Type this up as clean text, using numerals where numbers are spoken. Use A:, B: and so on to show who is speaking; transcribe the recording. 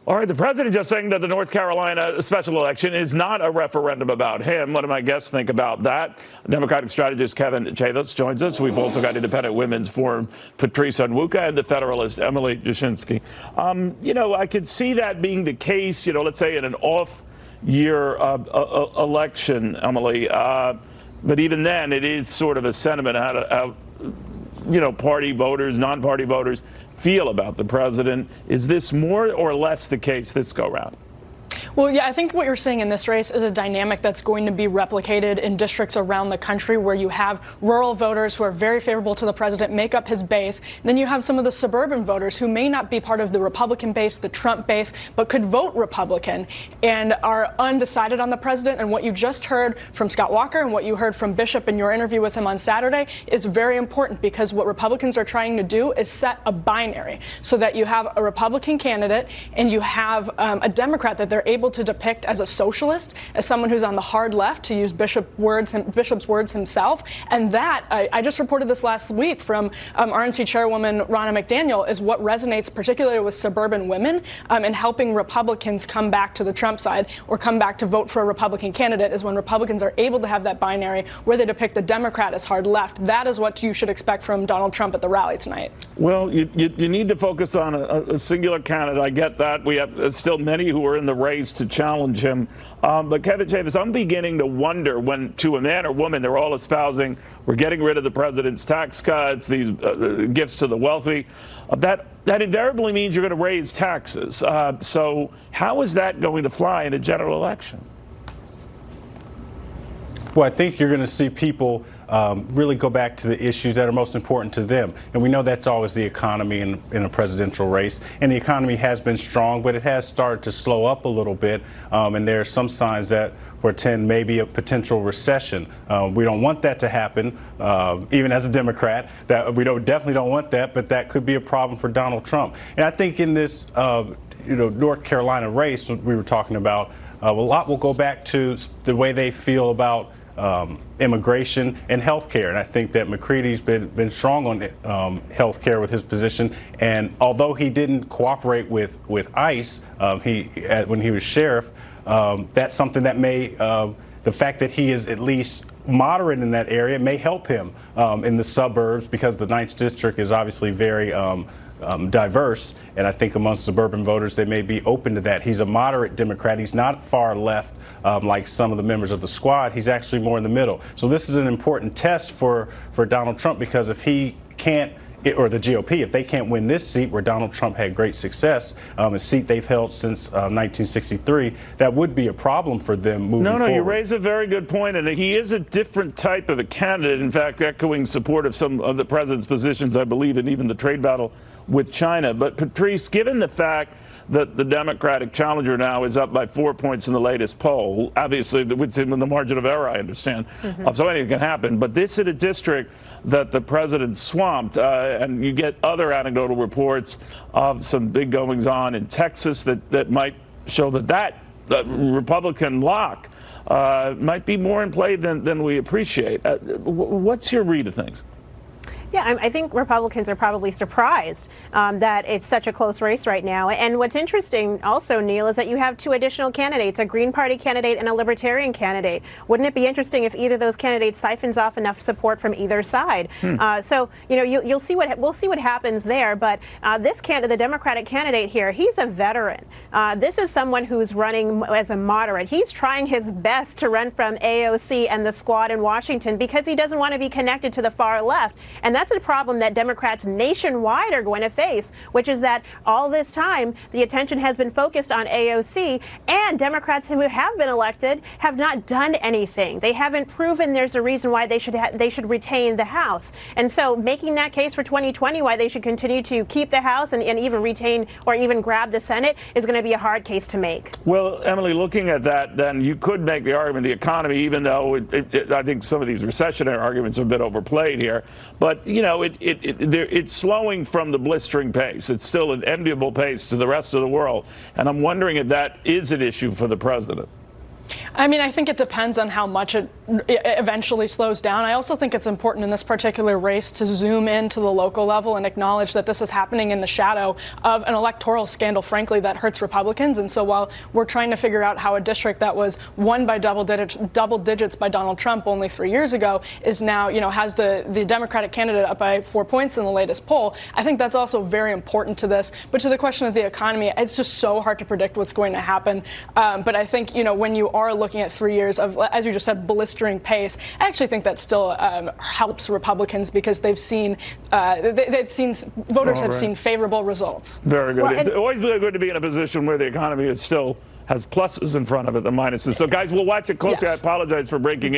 A: All right, the president just saying that the North Carolina special election is not a referendum about him. What do my guests think about that? Democratic strategist Kevin Chavez joins us. We've also got Independent Women's Forum Patrice Onwuka and the Federalist Emily Jashinsky. I could see that being the case, let's say in an off-year election, Emily. But even then, it is sort of a sentiment how party voters, non-party voters feel about the president. Is this more or less the case this go round?
B: Well, yeah, I think what you're seeing in this race is a dynamic that's going to be replicated in districts around the country where you have rural voters who are very favorable to the president make up his base. And then you have some of the suburban voters who may not be part of the Republican base, the Trump base, but could vote Republican and are undecided on the president. And what you just heard from Scott Walker and what you heard from Bishop in your interview with him on Saturday is very important, because what Republicans are trying to do is set a binary so that you have a Republican candidate and you have a Democrat that they're able to depict as a socialist, as someone who's on the hard left, to use Bishop's words himself. And that, I just reported this last week from RNC Chairwoman Ronna McDaniel, is what resonates particularly with suburban women and helping Republicans come back to the Trump side or come back to vote for a Republican candidate, is when Republicans are able to have that binary where they depict the Democrat as hard left. That is what you should expect from Donald Trump at the rally tonight.
A: Well, you need to focus on a singular candidate. I get that. We have still many who are in the race to challenge him. But Kevin Chavez, I'm beginning to wonder when, to a man or woman, they're all espousing, we're getting rid of the president's tax cuts, these gifts to the wealthy, that invariably means you're going to raise taxes. So how is that going to fly in a general election?
C: Well, I think you're going to see people really go back to the issues that are most important to them. And we know that's always the economy in a presidential race. And the economy has been strong, but it has started to slow up a little bit. And there are some signs that portend maybe a potential recession. We don't want that to happen, even as a Democrat. That we definitely don't want that, but that could be a problem for Donald Trump. And I think in this North Carolina race we were talking about, a lot will go back to the way they feel about immigration and health care. And I think that McCready's been strong on health care with his position. And although he didn't cooperate with ICE when he was sheriff, that's something that may, the fact that he is at least moderate in that area may help him in the suburbs, because the 9th District is obviously very diverse. And I think among suburban voters, they may be open to that. He's a moderate Democrat. He's not far left like some of the members of the squad. He's actually more in the middle. So this is an important test for Donald Trump, because if he can't, or the GOP, if they can't win this seat where Donald Trump had great success, a seat they've held since 1963, that would be a problem for them moving forward.
A: You raise a very good point, and he is a different type of a candidate, in fact, echoing support of some of the president's positions, I believe, and even the trade battle with China. But Patrice, given the fact that the Democratic challenger now is up by 4 points in the latest poll, obviously within the margin of error, I understand, so anything can happen, but this is a district that the president swamped, and you get other anecdotal reports of some big goings on in Texas that might show that Republican lock might be more in play than we appreciate. What's your read of things?
D: Yeah, I think Republicans are probably surprised that it's such a close race right now. And what's interesting also, Neil, is that you have two additional candidates, a Green Party candidate and a Libertarian candidate. Wouldn't it be interesting if either of those candidates siphons off enough support from either side? So, we'll see what happens there. But the Democratic candidate here, he's a veteran. This is someone who's running as a moderate. He's trying his best to run from AOC and the squad in Washington because he doesn't want to be connected to the far left. And that's a problem that Democrats nationwide are going to face, which is that all this time the attention has been focused on AOC, and Democrats who have been elected have not done anything. They haven't proven there's a reason why they should retain the House. And so making that case for 2020 why they should continue to keep the House and even retain or even grab the Senate is going to be a hard case to make.
A: Well, Emily, looking at that, then you could make the argument the economy, even though I think some of these recessionary arguments are a bit overplayed here, but it's slowing from the blistering pace. It's still an enviable pace to the rest of the world. And I'm wondering if that is an issue for the president.
B: I mean, I think it depends on how much it eventually slows down. I also think it's important in this particular race to zoom into the local level and acknowledge that this is happening in the shadow of an electoral scandal, frankly, that hurts Republicans. And so while we're trying to figure out how a district that was won by double digits by Donald Trump only 3 years ago is now, has the Democratic candidate up by 4 points in the latest poll, I think that's also very important to this. But to the question of the economy, it's just so hard to predict what's going to happen. But I think, when you are looking at 3 years of, as you just said, blistering pace, I actually think that still helps Republicans because they've seen voters have seen favorable results.
A: Very good.
D: Well,
A: It's always good to be in a position where the economy is still has pluses in front of it than minuses. So, guys, we'll watch it closely.
B: Yes.
A: I apologize for breaking in.